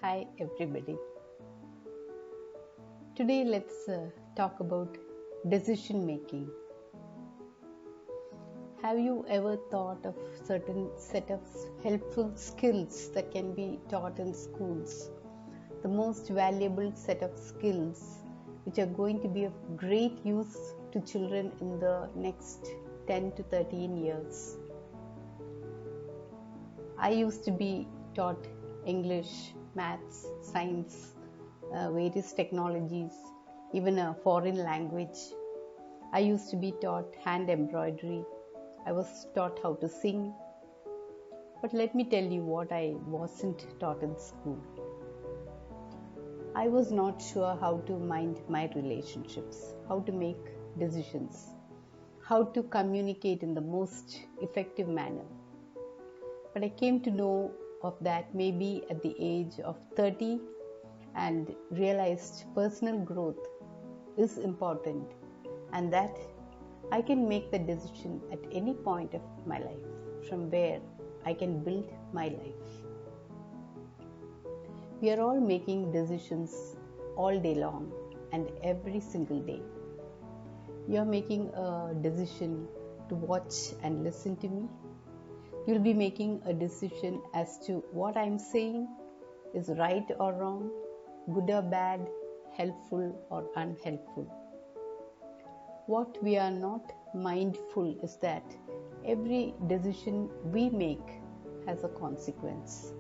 Hi everybody. Today let's talk about decision making. Have you ever thought of certain set of helpful skills that can be taught in schools? The most valuable set of skills which are going to be of great use to children in the next 10 to 13 years. I used to be taught English, maths, science, various technologies, even a foreign language. I used to be taught hand embroidery. I was taught how to sing. But let me tell you what I wasn't taught in school. I was not sure how to mind my relationships, how to make decisions, how to communicate in the most effective manner. But I came to know of that maybe at the age of 30 and realized personal growth is important and that I can make the decision at any point of my life from where I can build my life. We are all making decisions all day long and every single day. You are making a decision to watch and listen to me. You'll be making a decision as to what I'm saying is right or wrong, good or bad, helpful or unhelpful. What we are not mindful is that every decision we make has a consequence.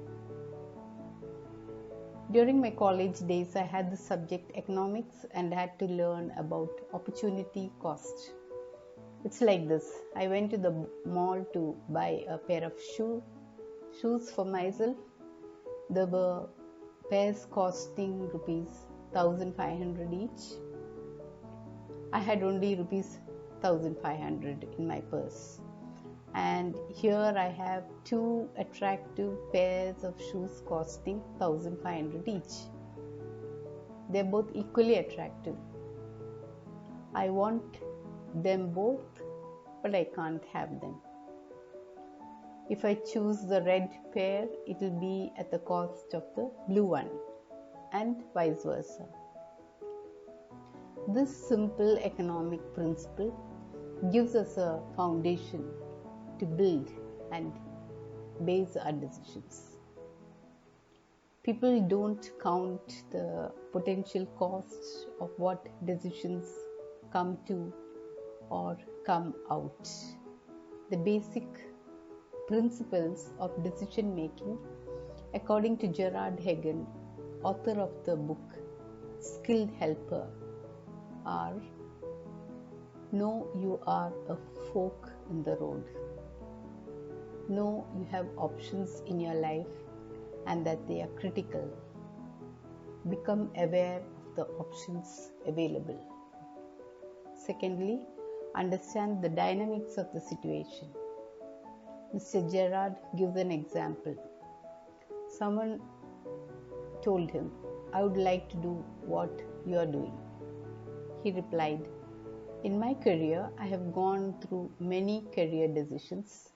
During my college days, I had the subject economics and had to learn about opportunity cost. It's like this. I went to the mall to buy a pair of shoes for myself. There were pairs costing rupees 1500 each. I had only rupees 1500 in my purse. And here I have two attractive pairs of shoes costing 1500 each. They're both equally attractive. I want them both, but I can't have them. If I choose the red pair, it will be at the cost of the blue one, and vice versa. This simple economic principle gives us a foundation to build and base our decisions. People don't count the potential costs of what decisions come to or come out. The basic principles of decision making, according to Gerard Hagen, author of the book Skilled Helper, are: know you are a fork in the road. Know you have options in your life and that they are critical. Become aware of the options available. Secondly, understand the dynamics of the situation. Mr. Gerard gives an example. Someone told him, I would like to do what you are doing. He replied, in my career, I have gone through many career decisions.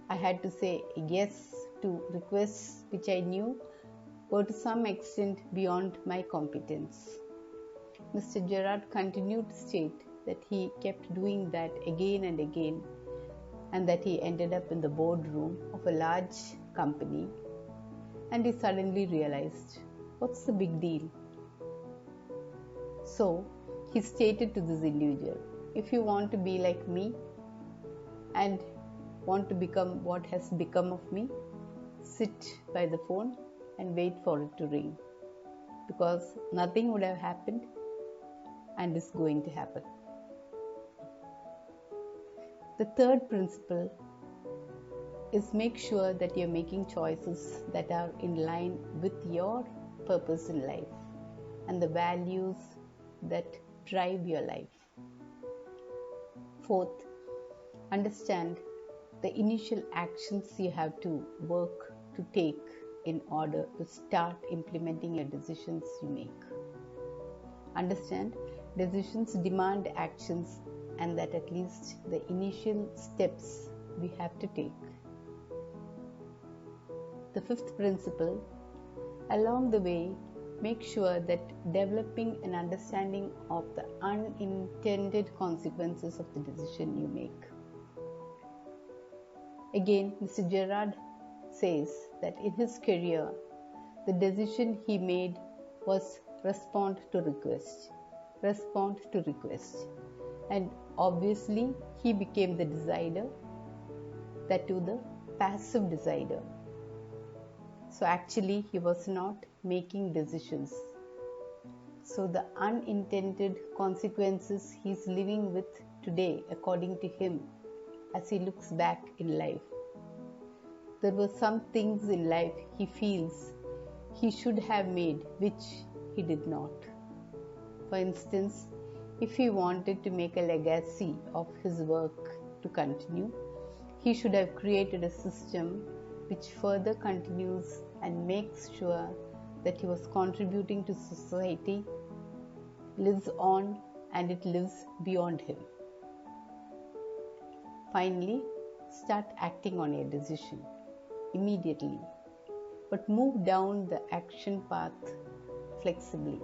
I had to say yes to requests which I knew were to some extent beyond my competence. Mr. Gerard continued to state that he kept doing that again and again, and that he ended up in the boardroom of a large company, and he suddenly realized, what's the big deal? So, he stated to this individual, if you want to be like me and want to become what has become of me, sit by the phone and wait for it to ring, because nothing would have happened and is going to happen. The third principle is make sure that you're making choices that are in line with your purpose in life and the values that drive your life. Fourth, understand the initial actions you have to work to take in order to start implementing your decisions you make. Understand, decisions demand actions and that at least the initial steps we have to take. The fifth principle, Along the way, make sure that developing an understanding of the unintended consequences of the decision you make. Again, Mr. Gerard says that in his career, the decision he made was respond to request. Respond to request. And obviously, he became the decider, that too the passive decider. So actually, he was not making decisions. So the unintended consequences he's living with today, according to him, as he looks back in life. There were some things in life he feels he should have made, which he did not. For instance, if he wanted to make a legacy of his work to continue, he should have created a system which further continues and makes sure that he was contributing to society, lives on, and it lives beyond him. Finally, start acting on your decision immediately, but move down the action path flexibly.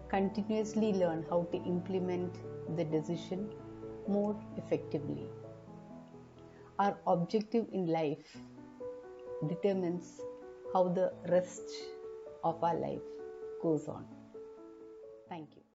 Continuously learn how to implement the decision more effectively. Our objective in life determines how the rest of our life goes on. Thank you.